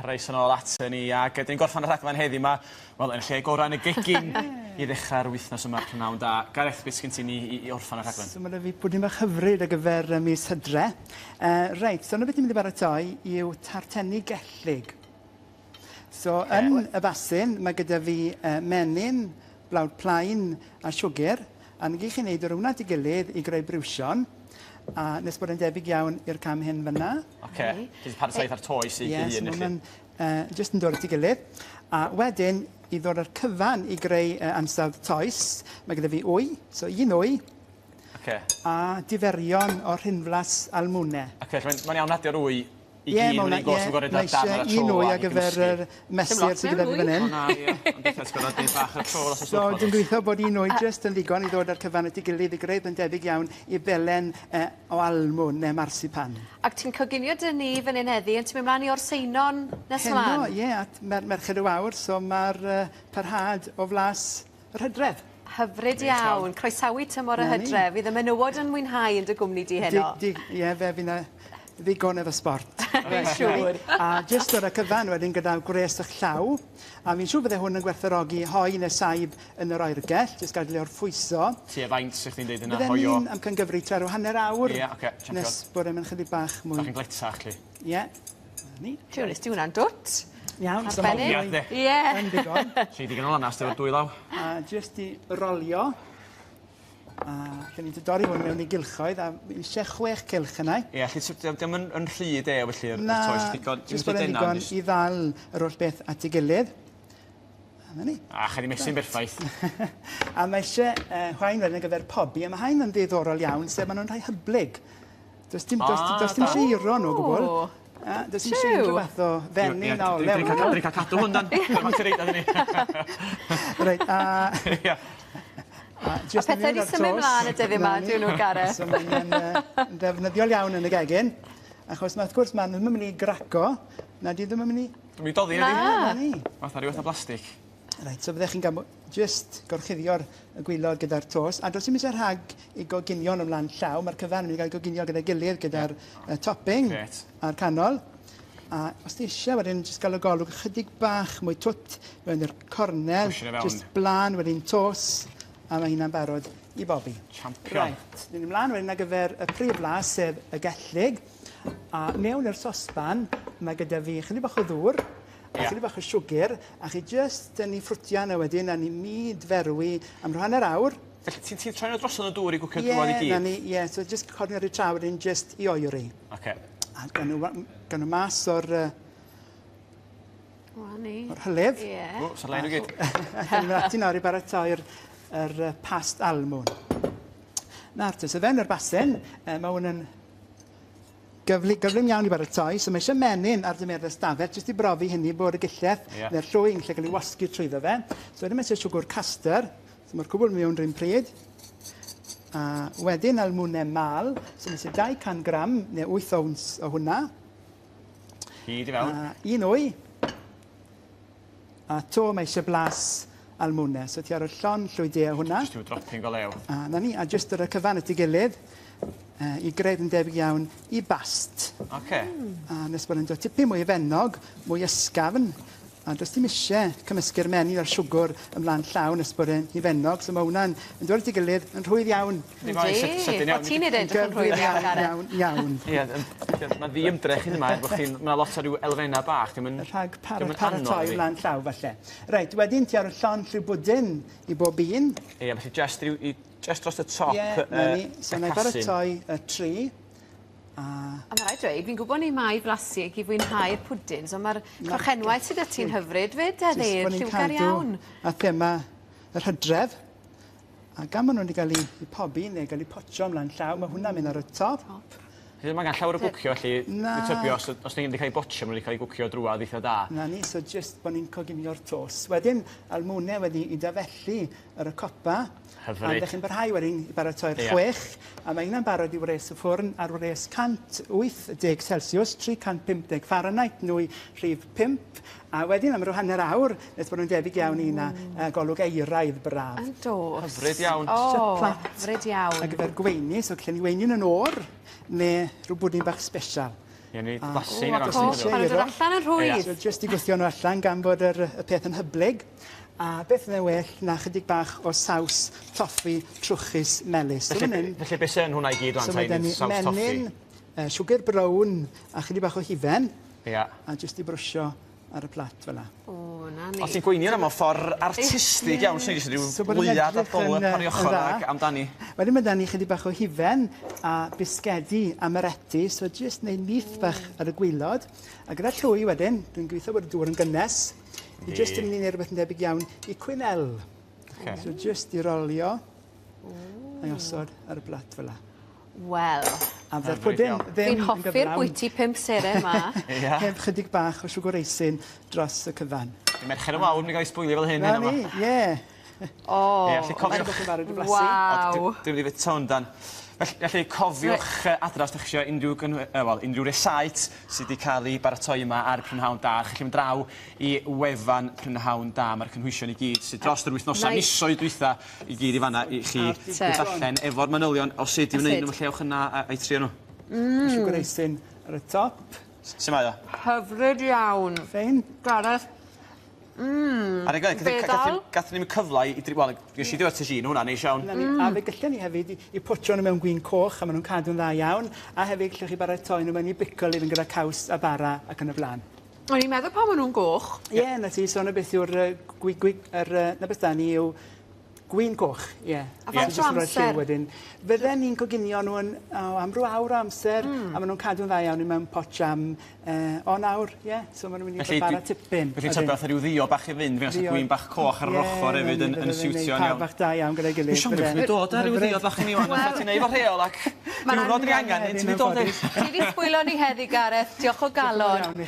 Reis yn ôl atyn ni, ac dyn ni'n gorffen y rhaglen heddi yma, wel, yn lle gorau yn y gegin i ddechrau'r wythnos yma prynawn da. Gareth, beth sgyn ti ni i orffen y rhaglen? So mae fi bwydyn bach hyfryd ar gyfer mis Hydre. Reit, so yna beth ni'n mynd i baratoi yw tartenni gellig. So yn y basyn, mae gyda fi menyn, blawd plaen a siwgr, a ni'n gallu gwneud o'r hwnna at ei gilydd i greu brwsion. A nes bod yn debyg iawn i'r cam hyn fyna. Oce, ti'n paratoi'r ar toes i un i chi? Yes, jyst yn dod at ei gilydd. A wedyn, i ddod ar cyfan i greu ansawdd toes, mae gyda fi wy, so un wy, a diferion o rhinflas almwnau. Oce, mae'n iawn adio'r wy i gyd, mae'n gos yn gorau dar ar y tro. Un wy ar gyfer yr mesur sydd gyda fi fan hyn. O na, ie, ond beth ys gyda dim bach ar y tro. So, dwi'n gweithio bod un wy jyst yn ddigon i ddod ar cyfan at ei gilydd i greu yn debyg iawn i belen o almwn neu marsipan. Ac ti'n coginio dyn ni fan hyn heddi, yn ti'n mynd mlaen i orseinon nes ymlaen? Heno, ie, at Merched y Wawr, so mae'r parhad o flas yr Hydref. Hyfryd iawn, croesawu tymor y Hydref. Fydd y menywod yn mwynhau yn dy gwmni di heno. Ie, fe fi'n ddigon efo sport. Fi'n siŵr. A jyst o'r cyfan wedyn gyda gwres y llaw. A fi'n siŵr bydde hwn yn gwerthfawrogi hoi neu saib yn yr oergell, jyst gadael o'r ffwyso. Ti e faint sy'ch chi'n deud yna hoio? hoio? Bydde'n am cyngyfri tra rhyw hanner awr. Ie, oce, champion. Nes bod e'n chydig bach mwy. Sa'ch chi'n gletach chi? Ie. Tiwn, ysdi hwnna'n dwt? Iawn, so Arbennig. Ie. yn digon. Lle digon o lanas, efo dwy law. A jyst i rolio. A lle ni'n dorri hwn mewn i gilchoedd, a eisiau 6 cilch yna. Ie, dim yn rhyd felly, yr toes digon. Jyst bod e'n digon i ddal yr holl beth at ei gilydd. A na ni. A chai di mesu'n berffaith. A mae eisiau chwain wedyn ar gyfer pobi, a mae hain yn ddiddorol iawn, sef maen nhw'n rhai hyblyg. Does dim seiron o gwbl. Does dim seiron rhywbeth o fenyn a olew. Dwi'n cael cadw hwn dan. Mae'n reid adyn ni. Reit, A pethau wedi symud mlaen y dyddi yma, dwi'n nhw Gareth. So mae'n defnyddiol iawn yn y gegin. Achos wrth gwrs ma'n ddim yn mynd i graco, na di ddim yn mynd i... Dwi'n mynd i doddi yna Na ni. Fatha rhywbeth o blastig. Reit, so byddech chi'n gael just gorchuddio'r gwylod gyda'r tos. A does dim eisiau rhag i goginio'n ymlaen llaw. Mae'r cyfan yn mynd i gael goginio gyda'i gilydd gyda'r topping a'r canol. A os ti eisiau wedyn jyst gael y golwg chydig bach mwy twt mewn i'r cornel, jyst blan wedyn tos. A mae hynna'n barod i bobi. Champion. Right, dyn ni'n mlaen wedyn ar gyfer y prif flas, sef y gellig. A mewn i'r sosban, mae gyda fi chydig bach o ddŵr, a chydig bach o siwgr, a chi jyst yn ei ffrwtio yna wedyn, a ni myd-ferwi am rhan yr awr. Felly, ti'n troi'n drosodd y dŵr i gwcio drwad i gyd? Ie, so jyst codi ar ei tra wedyn, jyst i oeri. Oce. A gan nhw mas o'r hylif. Ie. O, sa'r lein o gyd. Ni'n mynd ati nawr i baratoi'r past almwn. Nawr, so fewn yr basen, mae hwn yn gyflym iawn i baratoi, so mae eisiau menyn ar dymer y stafell, jyst i brofi hynny bod y gilleth neu'r llwyn lle cael ei wasgu trwyddo fe. So wedyn mae eisiau siwgr caster, so mae'r cwbl mewn rhywun pryd. A wedyn almwnau mal, so mae eisiau 200 gram neu 8 ounce o hwnna. Hyd i fewn. Un wy. A to mae eisiau blas almwnau. So ti ar y llon llwydiau hwnna. Just yw dropping o lew. A jyst ar y cyfan at ei gilydd i greu yn debyg iawn i bast. Oce. A nes bod yn dod tipyn mwy efennog, mwy ysgafn. A does dim eisiau cymysgu'r menyn a'r siwgr ymlaen llaw nes bod yn efennog. So mae hwnna'n dod at ei gilydd yn rhwydd iawn. O ti'n neud edrych yn rhwydd iawn, Gareth. Iawn. Ie, mae ddi ymdrech yn yma, mae lot o ryw elfennau bach. Rhag paratoi ymlaen llaw falle. Reit, wedyn ti ar y llon rhyw bwdyn i bob un. Ie, felly just dros y top y casyn. So na i baratoi y tri. A mae rhaid dweud, fi'n gwybod ni mai flasig i fwynhau'r pwdins, ond mae'r crochenwaith sydd â ti'n hyfryd fyd, eddi'r lliwgar iawn. A thema yr Hydref. A gan maen nhw wedi cael ei pobi neu cael ei potio ymlaen llaw, mae hwnna'n mynd ar y top. Felly mae gan llawer o gwcio, felly, tybio, os ni'n wedi cael ei botio, maen nhw'n cael ei gwcio drwad eitha da. Na ni, so just bod ni'n coginio'r tos. Wedyn, almwnau wedi i dafellu ar y copa. Hyfryd. A ddech chi'n barhau wedyn i baratoi'r 6. A mae hynna'n barod i wres y ffwrn ar wres 180 Celsius, 350 Fahrenheit, nwy rhif 5. A wedyn am rhyw hanner awr, nes bod nhw'n debyg iawn i na golwg eiraidd braf. Yn dos. Hyfryd iawn. O, hyfryd iawn. Ar gyfer gweini, so lle ni weini'n yn o'r, neu rhyw bwdyn bach special. Ie, ni blasu O, yn jyst agos. yn Pan nhw'n dod allan yn rhwydd. So, jyst i gwythio nhw allan gan bod y peth yn hyblyg. A beth yna well na chydig bach o saws toffi trwchus melys. So, Felly beth sy'n hwnna i gyd so rwan mae ta i gen i saws toffi? menyn, siwgr brown a chydig bach o hufen. Ia. A jyst i brwsio ar y plat fel la. O, na ni. Os ti'n gweinio yna mewn ffordd artistig iawn, sy'n jyst So rhyw bod yn blyad a edrych bol yn, ar ei ochr yn dda. ag amdani. Wedyn mae da ni chydig bach o hufen a bisgedi amaretti, so jyst neud nyth bach ar y gwylod. A gyda llwy wedyn, dwi'n gweithio bod y dŵr yn gynnes, i jyst yn mynd i neud rhywbeth yn debyg iawn i cwynel. So jyst i rolio a'i osod ar y plat fel la. Wel, A fydde'r pwdin fi'n ddim yn hoffi'r gyflawn bwyty 5 sere yma. Ia. heb chydig bach o siwgr eisyn dros y cyfan. Dwi'n mercher y wawr yn gael ei sbwylio fel hyn Na hyn ni, yma. ie. O, Ie, felly cofiwch... Bach yn barod i blasu. waw. Dwi'n mynd i fyta hwn dan. Felly cofiwch adras ddech chi unrhyw resait sydd wedi cael ei baratoi yma ar Prynhawn Da. Chi'n mynd draw i wefan Prynhawn Da. Mae'r cynhwysion i gyd sydd dros yr wythnosau Nice. misoedd dwytha i gyd i fanna i chi Te. allan efo'r manylion o sut i wneud nhw. Llewch yna a'i trio nhw. Siwgr eisyn ar y top. Sut mae o? Hyfryd iawn. Fein. Gareth, A rhaid Fedal? gathon ni'n cyfle i... Wel, ges i ddiwedd tagine hwnna, neis iawn. A fe gallwn ni hefyd i pwtio nhw mewn gwyn coch, a maen nhw'n cadw'n dda iawn. A hefyd gallwch chi baratoi nhw mewn i bicol iddyn gyda caws a bara ac yn y blaen. o'n i'n meddwl pa maen nhw'n goch. Ie, na ti, so na beth yw'r na beth da ni yw gwyn coch, ie. A faint o So jyst yn rhoi'r amser? lliw wedyn. Fydden ni'n coginio nhw am rhyw awr o amser, a maen nhw'n cadw'n dda iawn i mewn pot jam o nawr, ie. So maen nhw'n mynd i bara tipyn. Felly tybio oedd rhyw ddio bach i fynd, fi'n gwyn bach coch ar yr ochr hefyd yn siwtio'n Ie, iawn. bach da iawn gyda'i gilydd. Dwi'n siŵr bod chi'n dod ar ryw ddio bach i ni wan, os ti'n neud fo rheol ac diwrnod ni angen, ti'n mynd dod Ti wedi sbwylo ni heddi, Gareth. Diolch o galon.